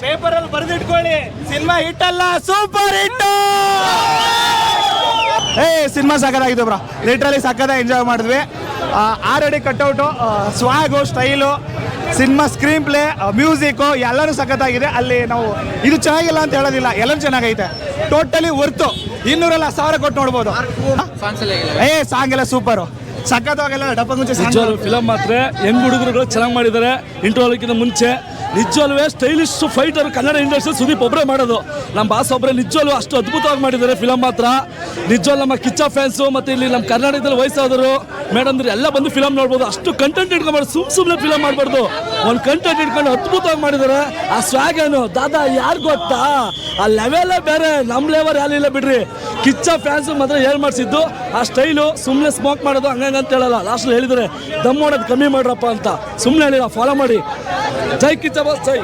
Paper ಅಲ್ಲಿ ಬರೆದಿಟ್ಕೊಳ್ಳಿ, cinema hit ಅಲ್ಲ, ಸೂಪರ್ ಹಿಟ್. ಸಿನಿಮಾ ಸಕ್ಕತ್ತಾಗಿತ್ತು ಬ್ರೋ, ಲಿಟ್ರಲಿ ಸಕ್ಕತ್ತಾಗಿ ಎಂಜಾಯ್ ಮಾಡಿದ್ವಿ. Already cutout, swag, style, cinema screenplay, music ಎಲ್ಲರೂ ಸಖತ್ತಾಗಿದೆ. ಅಲ್ಲಿ ನಾವು ಇದು ಚೆನ್ನಾಗಿಲ್ಲ ಅಂತ ಹೇಳೋದಿಲ್ಲ, ಎಲ್ಲರೂ ಚೆನ್ನಾಗೈತೆ. ಟೋಟಲಿ ವರ್ತು, 200 1000 ಕೊಟ್ಟು ನೋಡ್ಬೋದು. ಸಾಂಗ್ ಎಲ್ಲ ಸೂಪರು, ಸಖತ್ತಾಗೆಲ್ಲ ಡಪ್ಪ ಮುಂಚೆ ಫಿಲಮ್ ಮಾತ್ರ ಹೆಂಗ್ ಹುಡುಗರುಗಳು ಚೆನ್ನಾಗಿ ಮಾಡಿದ್ದಾರೆ. ಇಂಟರ್ವಲ್ಕಿಂತ ಮುಂಚೆ ನಿಜವಲ್ವೇ stylish fighter Kannada industry Sudeep ಒಬ್ಬರೇ ಮಾಡೋದು, ನಮ್ಮ ಬಾಸ್ ಒಬ್ಬರೇ. ನಿಜವಲ್ಲೂ ಅಷ್ಟು ಅದ್ಭುತವಾಗಿ ಮಾಡಿದ್ದಾರೆ ಫಿಲಮ್ ಮಾತ್ರ. ನಿಜವಲ್ಲ ನಮ್ಮ ಕಿಚ್ಚ ಫ್ಯಾನ್ಸು ಮತ್ತು ಇಲ್ಲಿ ನಮ್ಮ ಕರ್ನಾಟಕದಲ್ಲಿ ವಯಸ್ಸಾದರು ಮೇಡಮ್ ಎಲ್ಲ ಬಂದು ಫಿಲಮ್ ನೋಡ್ಬೋದು. ಅಷ್ಟು ಕಂಟೆಂಟ್ ಇಟ್ಕೊಂಡ್ಬಾರ್ದು, ಸುಮ್ಮನೆ ಫಿಲಮ್ ಮಾಡಬಾರ್ದು, ಒಂದು ಕಂಟೆಂಟ್ ಇಟ್ಕೊಂಡು ಅದ್ಭುತವಾಗಿ ಮಾಡಿದ್ದಾರೆ. ಆ ಸ್ವ್ಯಾಗನು ದಾದಾ ಯಾರು ಗೊತ್ತಾ, ಆ ಲೆವೆಲೇ ಬೇರೆ, ನಮ್ಮ ಲೆವೆಲ್ ಯಾರಿಲ್ಲ ಬಿಡ್ರಿ. ಕಿಚ್ಚ ಫ್ಯಾನ್ಸ್ ಮಾತ್ರ ಏನು ಮಾಡಿಸಿದ್ದು ಆ ಸ್ಟೈಲು. ಸುಮ್ಮನೆ ಸ್ಮೋಕ್ ಮಾಡೋದು ಹಂಗಂತ ಹೇಳಲ್ಲ, ಲಾಸ್ಟಲ್ಲಿ ಹೇಳಿದರೆ ದಮ್ ಮಾಡೋದು ಕಮ್ಮಿ ಮಾಡ್ರಪ್ಪ ಅಂತ, ಸುಮ್ಮನೆ ಹೇಳಿಲ್ಲ, ಫಾಲೋ ಮಾಡಿ. ಜೈ ಕಿಚ್ಚ ಬಾಸ್, ಜೈ.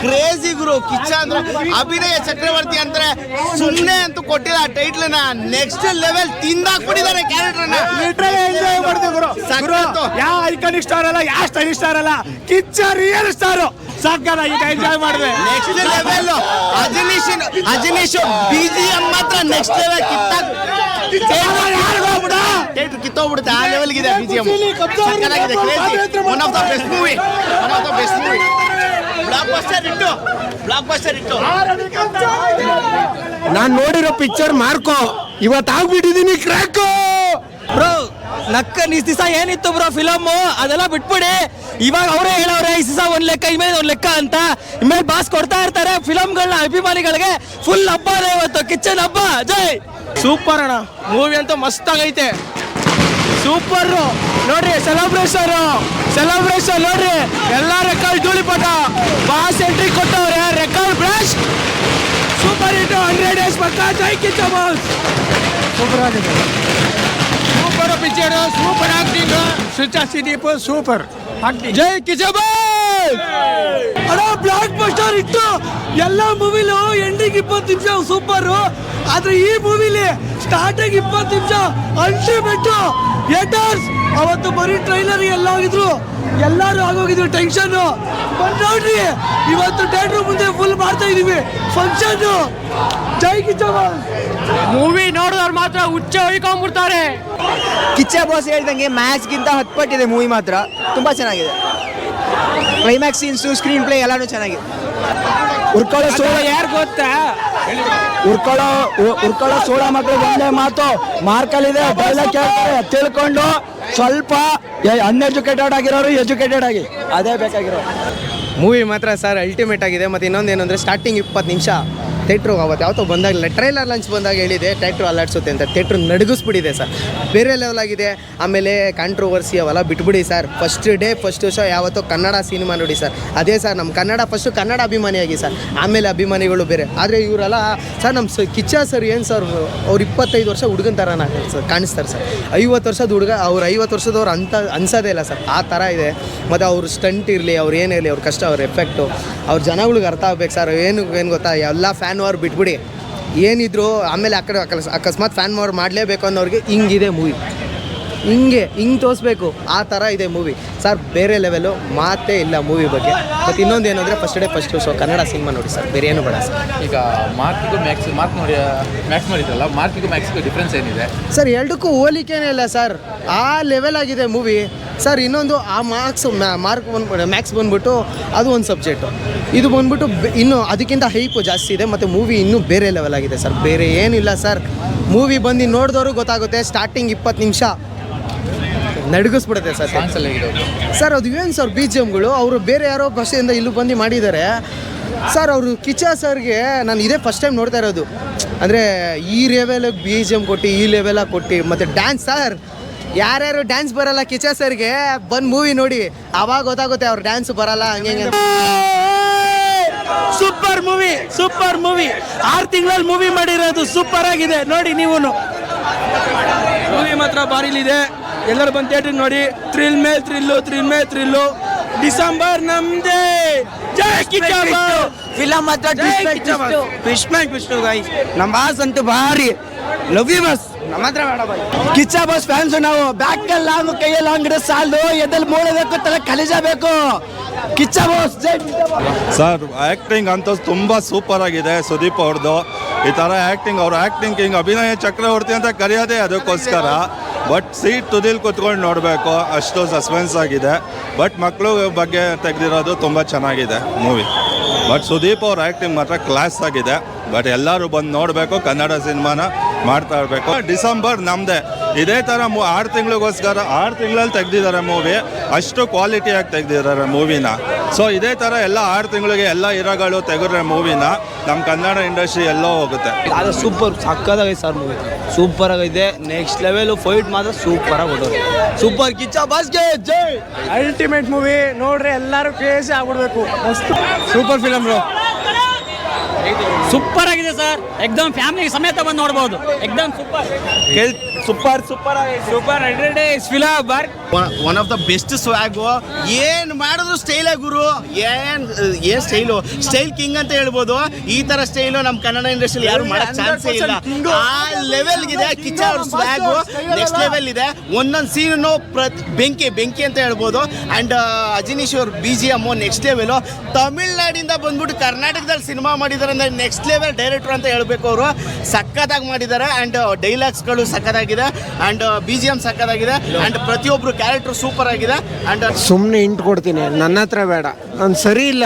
ಕ್ರೇಜಿ ಗುರು ಕಿಚ್ಚ ಅಂದ್ರೆ ಅಭಿನಯ ಚಕ್ರವರ್ತಿ ಅಂತಾರೆ, ಸುಮ್ಮನೆ ಅಂತೂ ಕೊಟ್ಟಿಲ್ಲ ಟೈಟ್ಲ್ ನ, ನೆಕ್ಸ್ಟ್ ಲೆವೆಲ್ ತಿಂದಾಕ್ಬಿಟ್ಟಿದ್ದಾರೆ ಕ್ಯಾರೆಕ್ಟರ್ ನ. ಲಿಟರಲಿ ಎಂಜಾಯ್ ಮಾಡ್ತೀವಿ ಗುರು. ಯಾವ ಐಕಾನಿಕ್ ಸ್ಟಾರ್ ಅಲ್ಲ, ಯಾವ ಸ್ಟೈಲಿಶ್ ಸ್ಟಾರ್ ಅಲ್ಲ, ಕಿಚ್ಚ ರಿಯಲ್ ಸ್ಟಾರ್. ಸಾಕಾಗಿ ಎಂಜಾಯ್ ಮಾಡಿದೆ. ನೆಕ್ಸ್ಟ್ ಲೆವೆಲ್ ಅಜನೀಶ್ BGM ಮಾತ್ರ ನೆಕ್ಸ್ಟ್ ಲೆವೆಲ್. ಕಿತ್ತೋಗ್ಬಿಡುತ್ತೆ ಆ ಲೆವೆಲ್ ಇದೆ BGM. ಸಕ್ಕತ್ತಾಗಿದೆ, crazy, one of the best movie, one of the best movie. Blockbuster ಇಟ್ಟು ನಾನು ನೋಡಿರೋ ಪಿಕ್ಚರ್ ಮಾರ್ಕೋ, ಇವತ್ತು ಆಗ್ಬಿಟ್ಟಿದೀನಿ ಕ್ರ್ಯಾಕೋ ಬ್ರೋ. ನಕ್ಕ ಇಷ್ಟು ದಿವಸ ಏನಿತ್ತು ಬ್ರೋ ಫಿಲಮ್, ಅದೆಲ್ಲ ಬಿಟ್ಬಿಡಿ. ಇವಾಗ ಅವರೇ ಹೇಳವ್ರೆ ಈ ದಿವಸ ಒಂದ್ ಲೆಕ್ಕ, ಇಮೇಲೆ ಒಂದ್ ಲೆಕ್ಕ ಅಂತ. ಇಮೇಲೆ ಬಾಸ್ ಕೊಡ್ತಾ ಇರ್ತಾರೆ ಫಿಲಮ್ಗಳನ್ನ ಅಭಿಮಾನಿಗಳಿಗೆ. ಫುಲ್ ಹಬ್ಬ ಇವತ್ತು, ಕಿಚ್ಚನ್ ಹಬ್ಬ. ಜೈ. ಸೂಪರ್ ಅಣ್ಣ, ಮೂವಿ ಅಂತೂ ಮಸ್ತ್ ಆಗೈತೆ, ಸೂಪರ್ ನೋಡ್ರಿ. ಸೆಲೆಬ್ರೇಷನ್ ನೋಡ್ರಿ, ಎಲ್ಲ ರೆಕಾರ್ಡ್ ಧೂಳಿಪಟ. ಬಾಸ್ ಎಂಟ್ರಿ ಕೊಟ್ಟವ್ರೆ, record blast, super hit, 100 days ಪಕ್ಕ. ಜೈ ಕಿಚ್ಚ ಬಾಸ್. ಸೂಪರ್ ಆಗಿದೆ, ಸೂಪರ್ ಪಿಕ್ಚರ್, ಸೂಪರ್ ಆಕ್ಟಿಂಗ್, ಸುಚಾ ಸುದೀಪ್ ಸೂಪರ್ ಆಕ್ಟಿಂಗ್. ಜೈ ಕಿಚ್ಚ ಬಾಸ್. ಅಣ್ಣ ಬ್ಲಾಕ್ ಬಸ್ಟರ್ ಇಟ್ಟು ಎಲ್ಲ ಮೂವಿಲು ಎಂಡಿಂಗ್ 20 ನಿಮಿಷ ಸೂಪರ್. ಆದ್ರೆ ಈ ಮೂವಿಲಿ ಸ್ಟಾರ್ಟಿಂಗ್ 20 ನಿಮಿಷ ಅಲ್ಟಿಮೇಟ್. ಥಿಯೇಟರ್ಸ್ ಅವತ್ತು ಬರೀ ಟ್ರೈಲರ್ ಎಲ್ಲ ಹೋಗಿದ್ರು, ಎಲ್ಲರೂ ಆಗೋಗಿದ್ರು, ಟೆನ್ಷನ್. ಬಂದ್ ನೋಡ್ರಿ, ಇವತ್ತು ಥಿಯೇಟರ್ ಮುಂದೆ ಫುಲ್ ಮಾಡ್ತಾ ಇದೀವಿ ಫಂಕ್ಷನ್. ಜೈ ಕಿಚ್ಚ ಬಾಸ್. ಮೂವಿ ನೋಡಿದವ್ರು ಮಾತ್ರ ಹುಚ್ಚ ಹೊಯ್ಕೊಂಡ್ಬಿಡ್ತಾರೆ. ಕಿಚ್ಚ ಬಾಸ್ ಹೇಳ್ದಂಗೆ ಮ್ಯಾಚ್ಗಿಂತ 10 ಪಟ್ಟಿದೆ ಮೂವಿ ಮಾತ್ರ, ತುಂಬಾ ಚೆನ್ನಾಗಿದೆ. ಕ್ಲೈಮ್ಯಾಕ್ಸ್ ಸೀನ್ಸು, ಸ್ಕ್ರೀನ್ ಪ್ಲೇ ಎಲ್ಲಾನು ಚೆನ್ನಾಗಿದೆ. ಉರ್ಕೊಳ್ಳೋ ಸೋಳ ಯಾರು ಗೊತ್ತಾ, ಉರ್ಕೊಳ್ಳೋ ಸೋಳ ಮಕ್ಕಳು ಒಂದೇ ಮಾತು, ಮಾರ್ಕಲ್ಲಿದೆ, ಡೈಲಾಗ್ ಕೇಳ್ತಾರೆ, ತಿಳ್ಕೊಂಡು ಸ್ವಲ್ಪ ಅನ್ಎಜುಕೇಟೆಡ್ ಆಗಿರೋರು ಎಜುಕೇಟೆಡ್ ಆಗಿ, ಅದೇ ಬೇಕಾಗಿರೋ. ಮೂವಿ ಮಾತ್ರ ಸರ್ ಅಲ್ಟಿಮೇಟ್ ಆಗಿದೆ. ಮತ್ತು ಇನ್ನೊಂದೇನು ಅಂದರೆ ಸ್ಟಾರ್ಟಿಂಗ್ 20 ನಿಮಿಷ ಥಿಯೇಟ್ರು ಅವತ್ತು ಯಾವತ್ತೋ ಬಂದಾಗಲಿಲ್ಲ, ಟ್ರೈಲರ್ ಲಂಚ್ ಬಂದಾಗ ಹೇಳಿದೆ ಥಿಯೇಟ್ರು ಅಲ್ಲಾಡ್ಸುತ್ತೆ ಅಂತ. ಥಿಯೇಟ್ರು ನಡಗಿಸ್ಬಿಟ್ಟಿದೆ ಸರ್, ಬೇರೆ ಲೆವೆಲ್ ಆಗಿದೆ. ಆಮೇಲೆ ಕಾಂಟ್ರವರ್ಸಿ ಅವೆಲ್ಲ ಬಿಟ್ಬಿಡಿ ಸರ್. ಫಸ್ಟ್ ಶೋ ಯಾವತ್ತೋ ಕನ್ನಡ ಸಿನಿಮಾ ನೋಡಿ ಸರ್, ಅದೇ ಸರ್ ನಮ್ಮ ಕನ್ನಡ ಫಸ್ಟು ಕನ್ನಡ ಅಭಿಮಾನಿಯಾಗಿ ಸರ್, ಆಮೇಲೆ ಅಭಿಮಾನಿಗಳು ಬೇರೆ. ಆದರೆ ಇವರೆಲ್ಲ ಸರ್ ನಮ್ಮ ಕಿಚ್ಚ ಸರ್ ಏನು ಸರ್, ಅವ್ರು 25 ವರ್ಷ ಹುಡುಗನ ಥರ ಸರ್ ಕಾಣಿಸ್ತಾರೆ ಸರ್. 50 ವರ್ಷದ ಹುಡುಗ, ಅವ್ರು 50 ವರ್ಷದವ್ರು ಅಂತ ಅನ್ಸೋದೇ ಇಲ್ಲ ಸರ್, ಆ ಥರ ಇದೆ. ಮತ್ತು ಅವ್ರು ಸ್ಟಂಟ್ ಇರಲಿ, ಅವ್ರು ಏನಿರಲಿ, ಅವ್ರ ಕಷ್ಟ, ಅವ್ರ ಎಫೆಕ್ಟು, ಅವ್ರ ಜನಗಳಿಗೆ ಅರ್ಥ ಆಗ್ಬೇಕು ಸರ್. ಏನು ಗೊತ್ತಾ, ಎಲ್ಲ ಫ್ಯಾನ್ ವಾರ್ ಬಿಟ್ಬಿಡಿ ಏನಿದ್ರು. ಆಮೇಲೆ ಆ ಕಡೆ ಅಕಸ್ಮಾತ್ ಫ್ಯಾನ್ ವಾರ್ ಮಾಡಲೇಬೇಕು ಅನ್ನೋರಿಗೆ ಹಿಂಗಿದೆ ಮೂವಿ, ಹಿಂಗೆ ತೋರಿಸ್ಬೇಕು, ಆ ಥರ ಇದೆ ಮೂವಿ ಸರ್. ಬೇರೆ ಲೆವೆಲು, ಮಾತೇ ಇಲ್ಲ ಮೂವಿ ಬಗ್ಗೆ. ಮತ್ತು ಇನ್ನೊಂದು ಏನು ಅಂದರೆ ಫಸ್ಟ್ ಶೋ ಕನ್ನಡ ಸಿನಿಮಾ ನೋಡಿ ಸರ್, ಬೇರೆ ಏನು ಬೇಡ ಸರ್. ಈಗ ಮಾರ್ಕಿಗೂ ಮ್ಯಾಕ್ಸ್ ನೋಡಿದ್ರಲ್ಲ, ಮಾರ್ಕಿಗೂ ಮ್ಯಾಕ್ಸ್ಗೂ ಡಿಫ್ರೆನ್ಸ್ ಏನಿದೆ ಸರ್? ಎರಡಕ್ಕೂ ಹೋಲಿಕೆನೇ ಇಲ್ಲ ಸರ್, ಆ ಲೆವೆಲ್ ಆಗಿದೆ ಮೂವಿ ಸರ್. ಇನ್ನೊಂದು ಆ ಮ್ಯಾಕ್ಸ್ ಬಂದ್ಬಿಟ್ಟು ಅದು ಒಂದು ಸಬ್ಜೆಕ್ಟು, ಇದು ಬಂದ್ಬಿಟ್ಟು ಇನ್ನೂ ಅದಕ್ಕಿಂತ ಹೈಪು ಜಾಸ್ತಿ ಇದೆ. ಮತ್ತು ಮೂವಿ ಇನ್ನೂ ಬೇರೆ ಲೆವೆಲ್ ಆಗಿದೆ ಸರ್, ಬೇರೆ ಏನಿಲ್ಲ ಸರ್. ಮೂವಿ ಬಂದು ನೋಡಿದವರು ಗೊತ್ತಾಗುತ್ತೆ. ಸ್ಟಾರ್ಟಿಂಗ್ 20 ನಿಮಿಷ ನಡಗಿಸ್ಬಿಡುತ್ತೆ ಸರ್. ಸರ್ ಅದು ಏನು ಸರ್ BGMಗಳು ಅವರು ಬೇರೆ ಯಾರೋ ಭಾಷೆಯಿಂದ ಇಲ್ಲೂ ಬಂದು ಮಾಡಿದ್ದಾರೆ ಸರ್. ಅವರು ಕಿಚ್ಚ ಸರ್ಗೆ ನಾನು ಇದೇ ಫಸ್ಟ್ ಟೈಮ್ ನೋಡ್ತಾ ಇರೋದು, ಅಂದರೆ ಈ ಲೆವೆಲಿಗೆ BGM ಕೊಟ್ಟು, ಈ ಲೆವೆಲಾಗಿ ಕೊಟ್ಟು. ಮತ್ತು ಡ್ಯಾನ್ಸ್ ಸರ್, ಯಾರ್ಯಾರು ಡ್ಯಾನ್ಸ್ ಬರಲ್ಲ ಕಿಚ್ಚ ಸರ್ಗೆ ಬಂದು ಮೂವಿ ನೋಡಿ, ಆವಾಗ ಗೊತ್ತಾಗುತ್ತೆ ಅವ್ರ ಡ್ಯಾನ್ಸ್ ಬರಲ್ಲ ಹಂಗೆ. ಸೂಪರ್ ಮೂವಿ, 6 ತಿಂಗಳಲ್ಲಿ ಮೂವಿ ಮಾಡಿರೋದು, ಸೂಪರ್ ಆಗಿದೆ ನೋಡಿ. ನೀವು ಮೂವಿ ಮಾತ್ರ ಬಾರಿಲಿದೆ, ಎಲ್ಲರೂ ಬಂದು ಥಿಯೇಟ್ರಿಗೆ ನೋಡಿ. ಥ್ರಿಲ್ ಮೇಲೆ ಥ್ರಿಲ್ಲು. ಡಿಸೆಂಬರ್ ನಮ್ದೇ. ಜೈ ಕಿಚ್ಚ ಬಾಸ್. ಫಿಲಮ್ ಮಾತ್ರ ಟ್ವಿಸ್ಟ್ ಗೈಸ್. ನಮ್ಮ ಬಾಸ್ ಅಂತೂ ಭಾರಿ ಲವ್ ಯು ಬಾಸ್. ನಮ್ಮ ಹತ್ರ ಬೇಡ ಬಾಯ್. ಕಿಚ್ಚ ಬಾಸ್ ಫ್ಯಾನ್ಸ್ ನಾವು ಬ್ಯಾಕ್ ಲಾಂಗ್ ಕೈಯಲ್ಲಿ ಲಾಂಗ್ ಸಾಲದು ಎದ್ದಲ್ಲಿ ಮೂಳಬೇಕು ತಲೆ ಕಲಿಜಬೇಕು ಕಿಚ್ಚ ಬಾಸ್ ಜೈ ಸರ್ ಆ್ಯಕ್ಟಿಂಗ್ ಅಂತೂ ತುಂಬ ಸೂಪರ್ ಆಗಿದೆ ಸುದೀಪ್ ಅವ್ರದ್ದು. ಈ ಥರ ಆ್ಯಕ್ಟಿಂಗ್ ಅವ್ರ ಆ್ಯಕ್ಟಿಂಗ್ ಹಿಂಗೆ ಅಭಿನಯ ಚಕ್ರವರ್ತಿ ಅಂತ ಕರೆಯೋದೇ ಅದಕ್ಕೋಸ್ಕರ. ಬಟ್ ಸೀಟ್ ತುದಿಲ್ ಕೂತ್ಕೊಂಡು ನೋಡಬೇಕು, ಅಷ್ಟು ಸಸ್ಪೆನ್ಸ್ ಆಗಿದೆ. ಬಟ್ ಮಕ್ಕಳು ಬಗ್ಗೆ ತೆಗೆದಿರೋದು ತುಂಬ ಚೆನ್ನಾಗಿದೆ ಮೂವಿ. ಬಟ್ ಸುದೀಪ್ ಅವ್ರ ಆ್ಯಕ್ಟಿಂಗ್ ಮಾತ್ರ ಕ್ಲಾಸ್ ಆಗಿದೆ. ಬಟ್ ಎಲ್ಲರೂ ಬಂದು ನೋಡಬೇಕು, ಕನ್ನಡ ಸಿನಿಮಾನ ಮಾಡ್ತಾ ಇರಬೇಕು. ಡಿಸೆಂಬರ್ ನಮ್ಮದೇ ಇದೇ ಥರ 6 ತಿಂಗಳಿಗೋಸ್ಕರ 6 ತಿಂಗಳಲ್ಲಿ ತೆಗ್ದಿದ್ದಾರೆ ಮೂವಿ. ಅಷ್ಟು ಕ್ವಾಲಿಟಿಯಾಗಿ ತೆಗ್ದಿದ್ದಾರೆ ಮೂವಿನ. ಸೊ ಇದೇ ಥರ ಎಲ್ಲ 6 ತಿಂಗಳಿಗೆ ಎಲ್ಲ ಹೀರೋಗಳು ತೆಗೆದ್ರೆ ಮೂವಿನ ನಮ್ಮ ಕನ್ನಡ ಇಂಡಸ್ಟ್ರಿ ಎಲ್ಲೋ ಹೋಗುತ್ತೆ. ಅದು ಸೂಪರ್ ಸಕ್ಕದಾಗೈತೆ ಸರ್ ಮೂವಿ, ಸೂಪರ್ ಆಗೈತೆ. ನೆಕ್ಸ್ಟ್ ಲೆವೆಲ್ ಫೈಟ್ ಮಾತ್ರ ಸೂಪರ್ ಆಗಿ ಹೊಡೋದು. ಸೂಪರ್ ಕಿಚ್ಚ ಬಾಸ್ಗೆ ಜೈ. ಅಲ್ಟಿಮೇಟ್ ಮೂವಿ ನೋಡ್ರಿ, ಎಲ್ಲರೂ ಕ್ರೇಜಿ ಆಗ್ಬಿಡ್ಬೇಕು. Super film bro. ಸೂಪರ್ ಆಗಿದೆ ಸರ್, ಎಕ್ದಮ್ ಫ್ಯಾಮಿಲಿ ಸಮೇತ ಬಂದು ನೋಡ್ಬೋದು. ಎಕ್ದಮ್ super super super super film. One of the best swag. ಏನ್ ಮಾಡಿದ್ರು ಸ್ಟೈಲೇ ಗುರು. ಏನ್ ಸ್ಟೈಲ್ ಕಿಂಗ್ ಅಂತ ಹೇಳ್ಬೋದು. ಈ ತರ ಸ್ಟೈಲು ನಮ್ಮ ಕನ್ನಡ ಇಂಡಸ್ಟ್ರಿಯಲ್ಲಿ ಯಾರು ಮಾಡಕ್ ಚಾನ್ಸೇ ಇಲ್ಲ. ಆ ಲೆವೆಲ್ ಇದೆ ಕಿಚ್ಚ ಅವ್ರ ಸ್ವ್ಯಾಗು. ನೆಕ್ಸ್ಟ್ ಲೆವೆಲ್ ಇದೆ. ಒಂದೊಂದು ಸೀನು ಬೆಂಕಿ ಅಂತ ಹೇಳ್ಬೋದು. ಅಂಡ್ ಅಜನೀಶ್ ಅವ್ರ BGM ನೆಕ್ಸ್ಟ್ ಲೆವೆಲು. ತಮಿಳ್ನಾಡಿಂದ ಬಂದ್ಬಿಟ್ಟು ಕರ್ನಾಟಕದಲ್ಲಿ ಸಿನಿಮಾ ಮಾಡಿದ್ದಾರೆ ಅಂದ್ರೆ ನೆಕ್ಸ್ಟ್ ಲೆವೆಲ್ ಡೈರೆಕ್ಟರ್ ಅಂತ ಹೇಳ್ಬೇಕು. ಅವರು ಸಕ್ಕತ್ತಾಗಿ ಮಾಡಿದ್ದಾರೆ. ಅಂಡ್ ಡೈಲಾಗ್ಸ್ಗಳು ಸಕ್ಕತ್ತಾಗಿದೆ, ಅಂಡ್ BGM ಸಕ್ಕತ್ತಾಗಿದೆ, ಅಂಡ್ ಪ್ರತಿಯೊಬ್ರು ಕ್ಯಾರೆಕ್ಟರ್ ಸೂಪರ್ ಆಗಿದೆ. ಅಂಡ್ ಸುಮ್ಮನೆ ಇಂಟ್ ಕೊಡ್ತೀನಿ, ನನ್ನ ಹತ್ರ ಬೇಡ, ನಾನು ಸರಿ ಇಲ್ಲ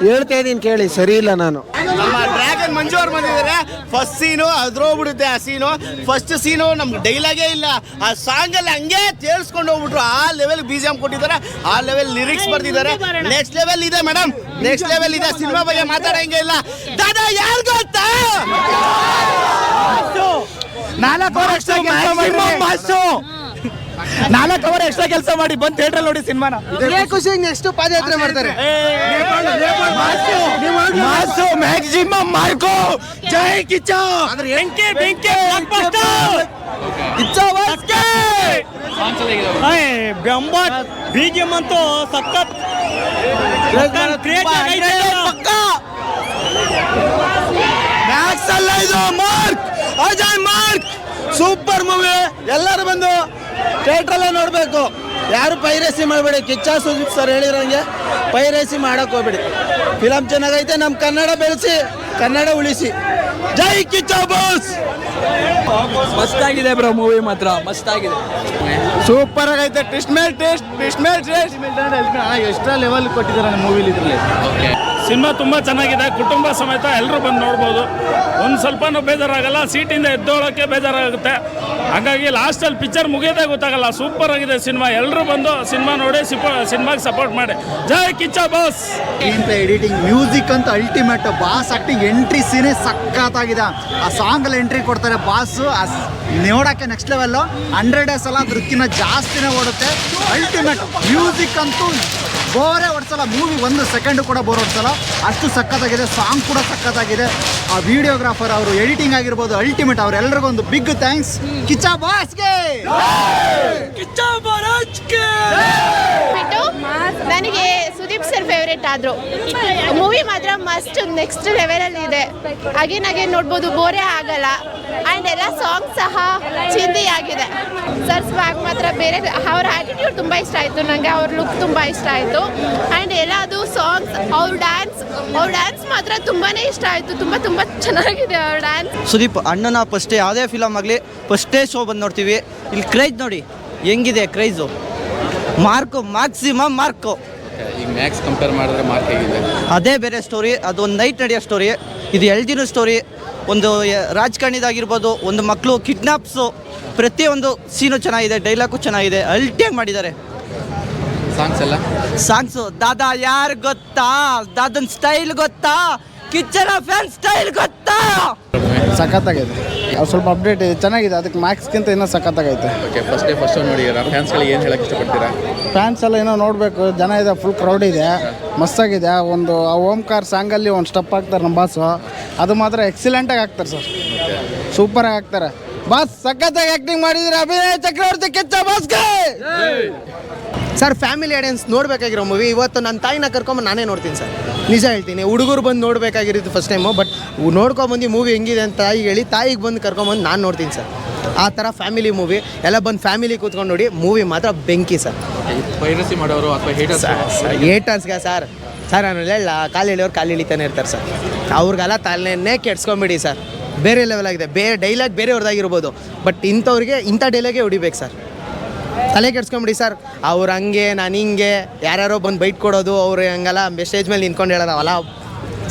ಹೇಳ್ತಾ ಇದೀನಿ ಕೇಳಿ, ಸರಿ ಇಲ್ಲ ನಾನು. ನಮ್ಮ ಡ್ರ್ಯಾಗನ್ ಮಂಜು ಅವ್ರು ಬಂದಿದ್ದಾರೆ. ಫಸ್ಟ್ ಸೀನು ಅದ್ರೋಗ್ಬಿಡುತ್ತೆ. ಆ ಸೀನು ಫಸ್ಟ್ ಸೀನು ನಮ್ಗೆ ಡೈಲಾಗೇ ಇಲ್ಲ. ಆ ಸಾಂಗ್ ಅಲ್ಲಿ ಹಂಗೆ ತೇಲ್ಸ್ಕೊಂಡು ಹೋಗ್ಬಿಟ್ರು. ಆ ಲೆವೆಲ್ BGM ಕೊಟ್ಟಿದ್ದಾರೆ, ಆ ಲೆವೆಲ್ ಲಿರಿಕ್ಸ್ ಬರ್ತಿದ್ದಾರೆ. ನೆಕ್ಸ್ಟ್ ಲೆವೆಲ್ ಇದೆ ಮೇಡಮ್, ನೆಕ್ಸ್ಟ್ ಲೆವೆಲ್ ಇದೆ. ಸಿನಿಮಾ ಬಗ್ಗೆ ಮಾತಾಡಂಗೆ ಇಲ್ಲ. ದಾದಾ ಯಾರು ಗೊತ್ತಾ? 4 ಅವರ್ ಎಕ್ಸ್ಟ್ರಾ ಕೆಲಸ ಮಾಡಿ ಬಂದು ಥಿಯೇಟರ್ ನೋಡಿ ಸಿನಿಮಾನ. ಇದೇ ಖುಷಿಗೆ ನೆಕ್ಸ್ಟ್ ಪಾದಯಾತ್ರೆ ಮಾಡ್ತಾರೆ. ಮ್ಯಾಕ್ಸಿಮಮ್ ಮಾರ್ಕೋ. ಜೈ ಕಿಚ್ಚ. ಬೆಂಕಿ ಕಿಚ್ಚ ಬಾಸ್ಗೆ BGM ಅಂತೂ ಸಖತ್ ಪಕ್ಕ. ಮ್ಯಾಕ್ಸ್ ಅಲ್ಲ ಇದು, mark Ajay mark. Super movie. ಎಲ್ಲರೂ ಬಂದು ಥಿಯೇಟ್ರಲ್ಲೇ ನೋಡಬೇಕು. ಯಾರು ಪೈರೇಸಿ ಮಾಡಬೇಡಿ. ಕಿಚ್ಚ ಸುದೀಪ್ ಸರ್ ಹೇಳಿರೋಂಗೆ ಪೈರೇಸಿ ಮಾಡಕ್ ಹೋಗ್ಬೇಡಿ. ಫಿಲಮ್ ಚೆನ್ನಾಗೈತೆ. ನಮ್ಮ ಕನ್ನಡ ಬೆಳೆಸಿ, ಕನ್ನಡ ಉಳಿಸಿ. ಜೈ ಕಿಚ್ಚ ಬಾಸ್. ಮಸ್ತಾಗಿದೆ ಬ್ರೋ ಮೂವಿ, ಮಾತ್ರ ಮಸ್ತಾಗಿದೆ. ಸೂಪರ್ ಆಗೈತೆ. ಟ್ವಿಸ್ಟ್ ಮೇಲ್ ಟೇಸ್ಟ್ ಎಕ್ಸ್ಟ್ರಾ ಲೆವೆಲ್ ಕೊಟ್ಟಿದ್ದಾರೆ ನಮ್ಮ ಮೂವಿಲಿ. ಇದರಲ್ಲಿ ಸಿನಿಮಾ ತುಂಬ ಚೆನ್ನಾಗಿದೆ. ಕುಟುಂಬ ಸಮೇತ ಎಲ್ಲರೂ ಬಂದು ನೋಡ್ಬೋದು. ಒಂದು ಸ್ವಲ್ಪನೂ ಬೇಜಾರಾಗಲ್ಲ. ಸೀಟಿಂದ ಎದ್ದೋಳಕ್ಕೆ ಬೇಜಾರಾಗುತ್ತೆ. ಹಾಗಾಗಿ ಲಾಸ್ಟಲ್ಲಿ ಪಿಕ್ಚರ್ ಮುಗಿಯೋದೇ ಗೊತ್ತಾಗಲ್ಲ. ಸೂಪರ್ ಆಗಿದೆ ಸಿನಿಮಾ. ಎಲ್ಲರೂ ಬಂದು ಸಿನಿಮಾ ನೋಡಿ ಸಿನಿಮಾಗೆ ಸಪೋರ್ಟ್ ಮಾಡಿ. ಜೈ ಕಿಚ್ಚ ಬಾಸ್. ಎಡಿಟಿಂಗ್, ಮ್ಯೂಸಿಕ್ ಅಂತ ಅಲ್ಟಿಮೇಟ್. ಬಾಸ್ ಆಕ್ಟಿಂಗ್, ಎಂಟ್ರಿ ಸೀನೇ ಸಖತ್ತಾಗಿದೆ. ಆ ಸಾಂಗಲ್ಲಿ ಎಂಟ್ರಿ ಕೊಡ್ತಾರೆ ಬಾಸ್. ನೋಡೋಕ್ಕೆ ನೆಕ್ಸ್ಟ್ ಲೆವೆಲ್ಲು. 100 ಡೇಸ್ ಅಲ್ಲ, ಅದಕ್ಕಿಂತ ಜಾಸ್ತಿನೇ ಓಡುತ್ತೆ. ಅಲ್ಟಿಮೇಟ್ ಮ್ಯೂಸಿಕ್ ಅಂತೂ ಬೋರೇ ಹೊಡ್ಸಲ್ಲ. ಮೂವಿ 1 ಸೆಕೆಂಡ್ ಕೂಡ ಬೋರ್ ಹೊಡ್ಸಲ್ಲ, ಅಷ್ಟು ಸಖತ್ತಾಗಿದೆ. ಸಾಂಗ್ ಕೂಡ ಸಖತ್ತಾಗಿದೆ. ಆ ವಿಡಿಯೋಗ್ರಾಫರ್ ಅವರು, ಎಡಿಟಿಂಗ್ ಆಗಿರ್ಬೋದು, ಅಲ್ಟಿಮೇಟ್. ಅವರೆಲ್ಲರಿಗೂ ಒಂದು ಬಿಗ್ ಥ್ಯಾಂಕ್ಸ್. ಕಿಚ್ಚ ಬಾಸ್ಗೆ. ಕಿಚ್ಚ ಬಾಸ್ಗೆ. ನನಗೆ ಸುದೀಪ್ ಸರ್ ಫೇವ್ರೇಟ್ ಆದ್ರು. ಮೂವಿ ಮಾತ್ರ ಮಸ್ಟ್ ನೆಕ್ಸ್ಟ್ ಲೆವೆಲಲ್ಲಿ ಇದೆ. ಅಗೇನ್ ನೋಡ್ಬೋದು, ಬೋರೇ ಆಗಲ್ಲ. ಆ್ಯಂಡ್ ಎಲ್ಲ ಸಾಂಗ್ ಸಹ ಚಿಂದಿ ಆಗಿದೆ. ಸರ್ ಸ್ವಾಗ್ ಮಾತ್ರ ಬೇರೆ. ಅವ್ರ ಆ್ಯಟಿಟ್ಯೂಡ್ ತುಂಬ ಇಷ್ಟ ಆಯಿತು ನನಗೆ. ಅವ್ರ ಲುಕ್ ತುಂಬ ಇಷ್ಟ ಆಯಿತು. ಆ್ಯಂಡ್ ಎಲ್ಲದು ಸಾಂಗ್ಸ್, ಅವ್ರ ಡ್ಯಾನ್ಸ್ ಮಾತ್ರ ತುಂಬಾ ಇಷ್ಟ ಆಯಿತು. ತುಂಬ ಚೆನ್ನಾಗಿದೆ ಅವ್ರ ಡ್ಯಾನ್ಸ್. ಸುದೀಪ್ ಅಣ್ಣನ ಫಸ್ಟೇ ಯಾವುದೇ ಫಿಲಮ್ ಆಗಲಿ ಫಸ್ಟೇ ಶೋ ಬಂದು ನೋಡ್ತೀವಿ. ಇಲ್ಲಿ ಕ್ರೈಜ್ ನೋಡಿ ಹೆಂಗಿದೆ ಕ್ರೈಜು. Mark maximum Mark. ಈಗ ಮ್ಯಾಕ್ಸ್ ಕಂಪೇರ್ ಮಾಡಿದ್ರೆ ಮಾರ್ಕ್ ಹೇಗಿದೆ? ಅದೇ ಬೇರೆ ಸ್ಟೋರಿ. ಅದು ಒಂದು ನೈಟ್ ನಡೆಯೋ ಸ್ಟೋರಿ. ಇದು ಎಳ್ದಿನ ಸ್ಟೋರಿ. ಒಂದು ರಾಜಕಾರಣಿದಾಗಿರ್ಬೋದು, ಒಂದು ಮಕ್ಕಳು ಕಿಡ್ನಾಪ್ಸು, ಪ್ರತಿಯೊಂದು ಸೀನು ಚೆನ್ನಾಗಿದೆ. ಡೈಲಾಗು ಚೆನ್ನಾಗಿದೆ. ಅಲ್ಟಿಯಾಗಿ ಮಾಡಿದ್ದಾರೆ. ಸಾಂಗ್ಸು ದಾದಾ ಯಾರು ಗೊತ್ತಾ, ದಾದನ್ ಸ್ಟೈಲ್ ಗೊತ್ತಾ, ಕಿಚ್ಚನ ಫ್ಯಾನ್ ಸ್ಟೈಲ್ ಗೊತ್ತಾ. ಸಖತ್ತಾಗಿದೆ. ಸ್ವಲ್ಪ ಅಪ್ಡೇಟ್ ಇದೆ, ಚೆನ್ನಾಗಿದೆ. ಅದಕ್ಕೆ ಮ್ಯಾಕ್ಸ್ಗಿಂತ ಇನ್ನೂ ಸಖತ್ತಾಗೈತೆ. ಓಕೆ, ಫಸ್ಟ್ ನೋಡಿದ್ದೀರಾ? ಫ್ಯಾನ್ಸ್ಗಳಿಗೆ ಏನು ಹೇಳಕ್ಕೆ ಇಷ್ಟಪಡ್ತೀರಾ? ಫ್ಯಾನ್ಸ್ ಎಲ್ಲ ಏನೋ ನೋಡಬೇಕು. ಜನ ಇದೆ, ಫುಲ್ ಕ್ರೌಡ್ ಇದೆ, ಮಸ್ತಾಗಿದೆ. ಒಂದು ಆ ಓಂಕಾರ್ ಸಾಂಗಲ್ಲಿ ಒಂದು ಸ್ಟೆಪ್ ಹಾಕ್ತಾರೆ ನಮ್ಮ ಬಾಸು. ಅದು ಮಾತ್ರ ಎಕ್ಸಿಲೆಂಟಾಗಿ ಹಾಕ್ತಾರೆ ಸರ್, ಸೂಪರಾಗಿ ಹಾಕ್ತಾರೆ. ಬಾಸ್ ಸಖತ್ತಾಗಿ ಆ್ಯಕ್ಟಿಂಗ್ ಮಾಡಿದ್ರೆ. ಅಭಿನಯ ಚಕ್ರವರ್ತಿ ಕಿಚ್ಚ ಬಾಸ್ಗೆ. ಸರ್ ಫ್ಯಾಮಿಲಿ ಆಡಿಯನ್ಸ್ ನೋಡಬೇಕಾಗಿರೋ ಮೂವಿ. ಇವತ್ತು ನನ್ನ ತಾಯಿನ ಕರ್ಕೊಂಬಂದು ನಾನೇ ನೋಡ್ತೀನಿ ಸರ್, ನಿಜ ಹೇಳ್ತೀನಿ. ಹುಡುಗರು ಬಂದು ನೋಡಬೇಕಾಗಿರೋದು ಫಸ್ಟ್ ಟೈಮು, ಬಟ್ ನೋಡ್ಕೊಂಬಂದು ಮೂವಿ ಹೆಂಗಿದೆ ಅಂತ ತಾಯಿಗೆ ಹೇಳಿ ತಾಯಿಗೆ ಬಂದು ಕರ್ಕೊಂಬಂದು ನಾನು ನೋಡ್ತೀನಿ ಸರ್. ಆ ಥರ ಫ್ಯಾಮಿಲಿ ಮೂವಿ, ಎಲ್ಲ ಬಂದು ಫ್ಯಾಮಿಲಿ ಕೂತ್ಕೊಂಡು ನೋಡಿ. ಮೂವಿ ಮಾತ್ರ ಬೆಂಕಿ ಸರ್. ಪೈರಸಿ ಮಾಡೋರು ಅಥವಾ ಏಟರ್ಸ್ಗೆ ಸರ್ ನಾನು ಹೇಳ ಕಾಲು ಎಳೆಯೋರು ಕಾಲು ಎಳಿತಾನೆ ಇರ್ತಾರೆ ಸರ್. ಅವ್ರಿಗೆಲ್ಲ ತಲೆನೇ ಕೆಡ್ಸ್ಕೊಂಬಿಡಿ ಸರ್. ಬೇರೆ ಲೆವೆಲ್ ಆಗಿದೆ. ಬೇರೆ ಡೈಲಾಗ್ ಬೇರೆಯವ್ರದ್ದಾಗಿರ್ಬೋದು, ಬಟ್ ಇಂಥವ್ರಿಗೆ ಇಂಥ ಡೈಲಾಗೇ ಹೊಡಿಬೇಕು ಸರ್. ತಲೆ ಕೆಡ್ಸ್ಕೊಂಬಿಡಿ ಸರ್. ಅವ್ರು ಹಂಗೆ ನಾನು ಹಿಂಗೆ ಯಾರ್ಯಾರೋ ಬಂದು ಬೈಟ್ ಕೊಡೋದು, ಅವ್ರು ಹಂಗೆಲ್ಲ ಸ್ಟೇಜ್ ಮೇಲೆ ನಿಂತ್ಕೊಂಡು ಹೇಳೋದು ಅವೆಲ್ಲ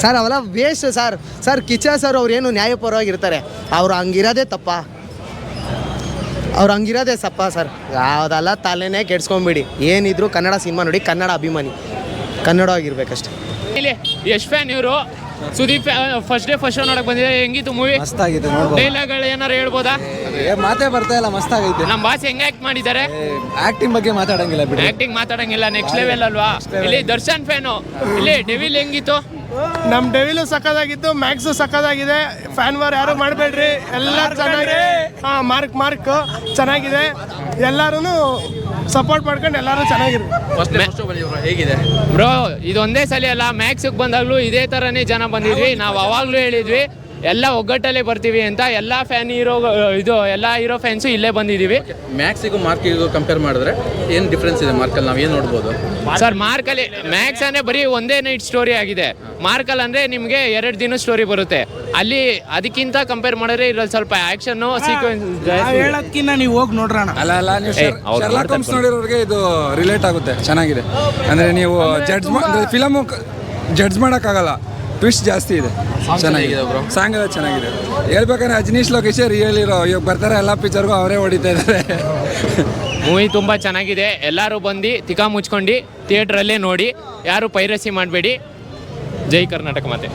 ಸರ್, ಅವೆಲ್ಲ waste sir. Sir Kichcha sir ಅವ್ರು ಏನು ನ್ಯಾಯಪರವಾಗಿರ್ತಾರೆ, ಅವ್ರು ಹಂಗಿರೋದೇ ತಪ್ಪ, ಅವ್ರು ಹಂಗಿರೋದೇ ಸಪ್ಪ ಸರ್. ಯಾವುದೆಲ್ಲ ತಲೆನೇ ಕೆಡ್ಸ್ಕೊಂಬಿಡಿ. ಏನಿದ್ರು ಕನ್ನಡ ಸಿನಿಮಾ ನೋಡಿ, ಕನ್ನಡ ಅಭಿಮಾನಿ, ಕನ್ನಡವಾಗಿರ್ಬೇಕಷ್ಟೆ. ಇಲ್ಲಿ ಯಶ್ ಫ್ಯಾನ್ ಇವರು. ಸುದೀಪ್ ಫಸ್ಟ್ ಶೋ ನೋಡಕ್ ಬಂದಿದೆ. ಹೆಂಗಿತ್ತು ಮೂವಿ? ಮಸ್ತಾಗಿದೆ. ಡೈಲಾಗ್ಗಳು ಏನಾರು ಹೇಳ್ಬೋದಾ? ಮಾತೇ ಬರ್ತಾ ಇಲ್ಲ, ಮಸ್ತಾಗೈತೆ. ನಮ್ಮ ಬಾಸ್ ಹೆಂಗ್ ಆಕ್ಟ್ ಮಾಡಿದ್ದಾರೆ? ಆಕ್ಟಿಂಗ್ ಬಗ್ಗೆ ಮಾತಾಡಂಗಿಲ್ಲ ಬಿಡಿ. ಆಕ್ಟಿಂಗ್ ಮಾತಾಡಂಗಿಲ್ಲ, ನೆಕ್ಸ್ಟ್ ಲೆವೆಲ್ ಅಲ್ವಾ? ಇಲ್ಲಿ ದರ್ಶನ್ ಫ್ಯಾನು. ಇಲ್ಲಿ ಡೆವಿಲ್ ಹೆಂಗಿತ್ತು? ನಮ್ಮ ಡೆವಿಲು ಸಕ್ಕದಾಗಿತ್ತು, ಮ್ಯಾಕ್ಸು ಸಕ್ಕದಾಗಿದೆ. ಫ್ಯಾನ್ ವಾರ್ ಯಾರು ಮಾಡಬೇಡ್ರಿ, ಎಲ್ಲ ಚೆನ್ನಾಗಿದೆ. ಮಾರ್ಕ್ ಚೆನ್ನಾಗಿದೆ. ಎಲ್ಲರೂ ಸಪೋರ್ಟ್ ಮಾಡ್ಕೊಂಡು ಎಲ್ಲರೂ ಚೆನ್ನಾಗಿರ್ಬೇಕು. ಹೇಗಿದೆ ಬ್ರೋ ಇದೊಂದೇ ಸಲ ಅಲ್ಲ, ಮ್ಯಾಕ್ಸಿಗೆ ಬಂದಾಗಲೂ ಇದೇ ಥರನೇ ಜನ ಬಂದಿದ್ವಿ. ನಾವು ಅವಾಗಲೂ ಹೇಳಿದ್ವಿ ಎಲ್ಲ ಒಗ್ಗಟ್ಟಲ್ಲೇ ಬರ್ತೀವಿ ಅಂತ. ಎಲ್ಲ ಎಲ್ಲ ಹೀರೋ ಫ್ಯಾನ್ಸು ಇಲ್ಲೇ ಬಂದಿದ್ದೀವಿ. ಮ್ಯಾಕ್ಸಿಗೂ ಮಾರ್ಕಿಗೂ ಕಂಪೇರ್ ಮಾಡಿದ್ರೆ ಏನು ಡಿಫ್ರೆನ್ಸ್ ಇದೆ ಮಾರ್ಕಲ್ಲಿ? ನಾವು ಏನು ನೋಡ್ಬೋದು ಸರ್? ಮಾರ್ಕಲ್ಲಿ ಮ್ಯಾಕ್ಸ್ ಅಂದರೆ ಬರೀ ಒಂದೇ ನೈಟ್ ಸ್ಟೋರಿ ಆಗಿದೆ. ಮಾರ್ಕಲ್ ಅಂದರೆ ನಿಮಗೆ 2 ದಿನ ಸ್ಟೋರಿ ಬರುತ್ತೆ. ಅಲ್ಲಿ ಅದಕ್ಕಿಂತ ಕಂಪೇರ್ ಮಾಡಿದ್ರೆ ಇದ್ರಲ್ಲಿ ಸ್ವಲ್ಪ ಆ್ಯಕ್ಷನ್ನು ಸೀಕ್ವೆನ್ಸ್ ಹೇಳೋದಕ್ಕಿಂತ ನೀವು ಹೋಗಿ ನೋಡ್ರೋಣ. ಅಲ್ಲ ನೀವು ಶರ್ಲಾಕ್ ಹೋಮ್ಸ್ ನೋಡಿರೋರಿಗೆ ಇದು ರಿಲೇಟ್ ಆಗುತ್ತೆ. ಚೆನ್ನಾಗಿದೆ. ಅಂದರೆ ನೀವು ಫಿಲಮು ಜಡ್ಜ್ ಮಾಡೋಕ್ಕಾಗಲ್ಲ, ಟ್ವಿಸ್ಟ್ ಜಾಸ್ತಿ ಇದೆ. ಚೆನ್ನಾಗಿದೆ ಬ್ರೋ, ಸಾಂಗ್ ಎಲ್ಲ ಚೆನ್ನಾಗಿದೆ. ಹೇಳ್ಬೇಕಾದ್ರೆ ಅಜನೀಶ್ ಲೋಕೇಶ್ ರಿಯಲ್ ಇರೋ. ಇವಾಗ ಬರ್ತಾರೆ ಎಲ್ಲ ಪಿಕ್ಚರ್ಗೂ ಅವರೇ ಹೊಡಿತಾ ಇದ್ದಾರೆ. ಮೂವಿ ತುಂಬ ಚೆನ್ನಾಗಿದೆ. ಎಲ್ಲರೂ ಬಂದು ತಿಕಾ ಮುಚ್ಕೊಂಡು ಥಿಯೇಟ್ರಲ್ಲೇ ನೋಡಿ. ಯಾರು ಪೈರಸಿ ಮಾಡಬೇಡಿ. ಜೈ ಕರ್ನಾಟಕ ಮಾತೆ.